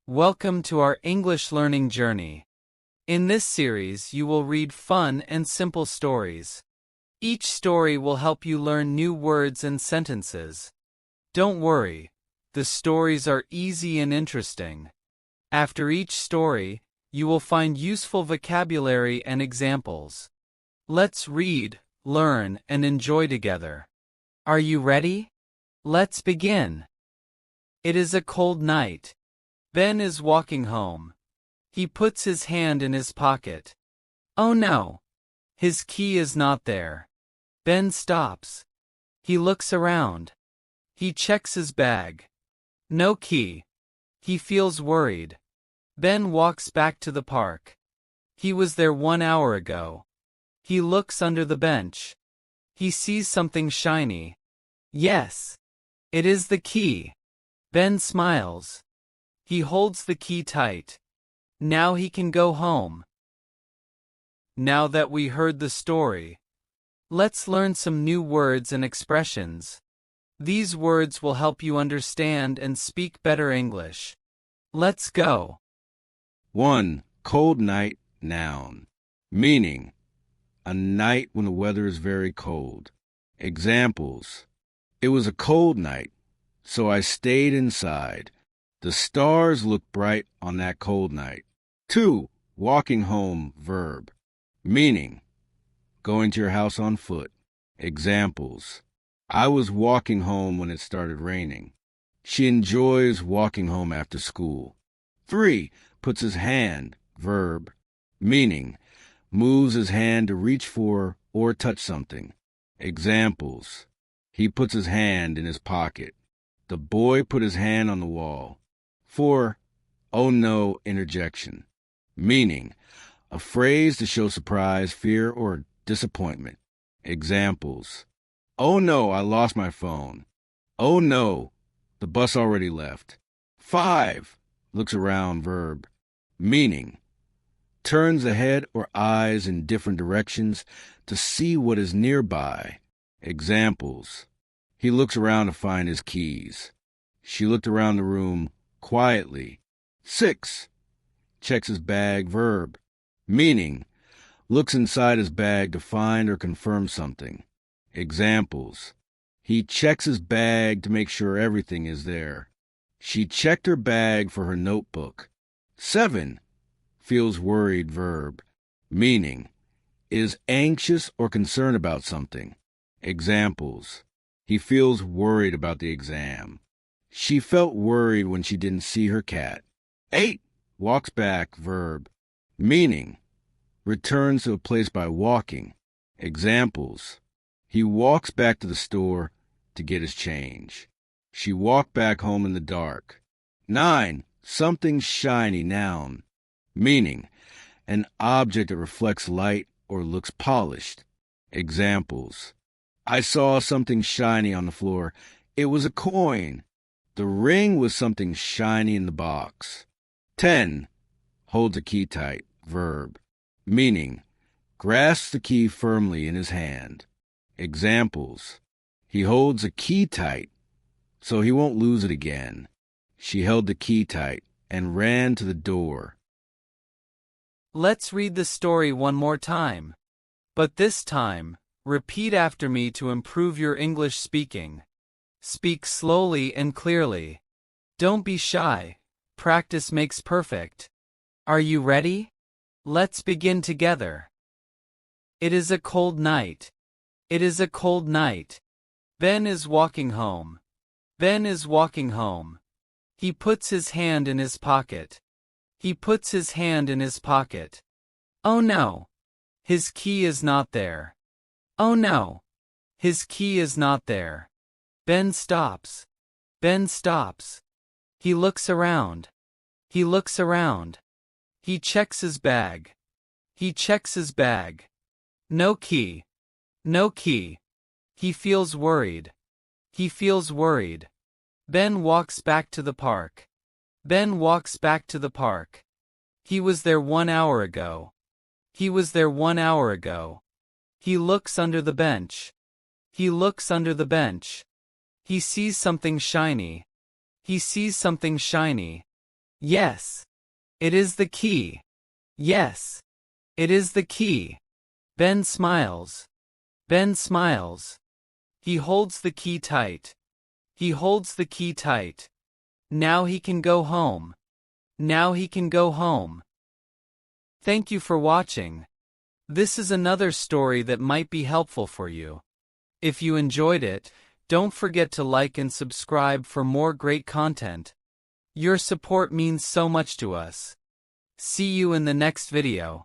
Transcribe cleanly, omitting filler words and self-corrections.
Welcome to our English learning journey. In this series, you will read fun and simple stories. Each story will help you learn new words and sentences. Don't worry, the stories are easy and interesting. After each story, you will find useful vocabulary and examples. Let's read, learn, and enjoy together. Are you ready? Let's begin. It is a cold night. Ben is walking home. He puts his hand in his pocket. Oh no! His key is not there. Ben stops. He looks around. He checks his bag. No key. He feels worried. Ben walks back to the park. He was there 1 hour ago. He looks under the bench. He sees something shiny. Yes! It is the key. Ben smiles. He holds the key tight. Now he can go home. Now that we heard the story, let's learn some new words and expressions. These words will help you understand and speak better English. Let's go. 1. Cold night, noun. Meaning, a night when the weather is very cold. Examples: it was a cold night, so I stayed inside. The stars looked bright on that cold night. 2. Walking home, verb. Meaning, going to your house on foot. Examples: I was walking home when it started raining. She enjoys walking home after school. 3. Puts his hand, verb. Meaning, moves his hand to reach for or touch something. Examples: he puts his hand in his pocket. The boy put his hand on the wall. 4. Oh no, interjection. Meaning, a phrase to show surprise, fear, or disappointment. Examples: oh no, I lost my phone. Oh no, the bus already left. 5. Looks around, verb. Meaning, turns the head or eyes in different directions to see what is nearby. Examples: he looks around to find his keys. She looked around the room quietly. 6. Checks his bag, verb. Meaning, looks inside his bag to find or confirm something. Examples: he checks his bag to make sure everything is there. She checked her bag for her notebook. 7. Feels worried, verb. Meaning, is anxious or concerned about something. Examples: he feels worried about the exam. She felt worried when she didn't see her cat. 8. Walks back, verb. Meaning, returns to a place by walking. Examples: he walks back to the store to get his change. She walked back home in the dark. 9. Something shiny, noun. Meaning, an object that reflects light or looks polished. Examples: I saw something shiny on the floor. It was a coin. The ring was something shiny in the box. 10. Holds a key tight, verb. Meaning, grasps the key firmly in his hand. Examples: he holds a key tight so he won't lose it again. She held the key tight and ran to the door. Let's read the story one more time. But this time, repeat after me to improve your English speaking. Speak slowly and clearly. Don't be shy. Practice makes perfect. Are you ready? Let's begin together. It is a cold night. It is a cold night. Ben is walking home. Ben is walking home. He puts his hand in his pocket. He puts his hand in his pocket. Oh no! His key is not there. Oh no! His key is not there. Ben stops. Ben stops. He looks around. He looks around. He checks his bag. He checks his bag. No key. No key. He feels worried. He feels worried. Ben walks back to the park. Ben walks back to the park. He was there 1 hour ago. He was there 1 hour ago. He looks under the bench. He looks under the bench. He sees something shiny. He sees something shiny. Yes. It is the key. Yes. It is the key. Ben smiles. Ben smiles. He holds the key tight. He holds the key tight. Now he can go home. Now he can go home. Thank you for watching. This is another story that might be helpful for you. If you enjoyed it, don't forget to like and subscribe for more great content. Your support means so much to us. See you in the next video.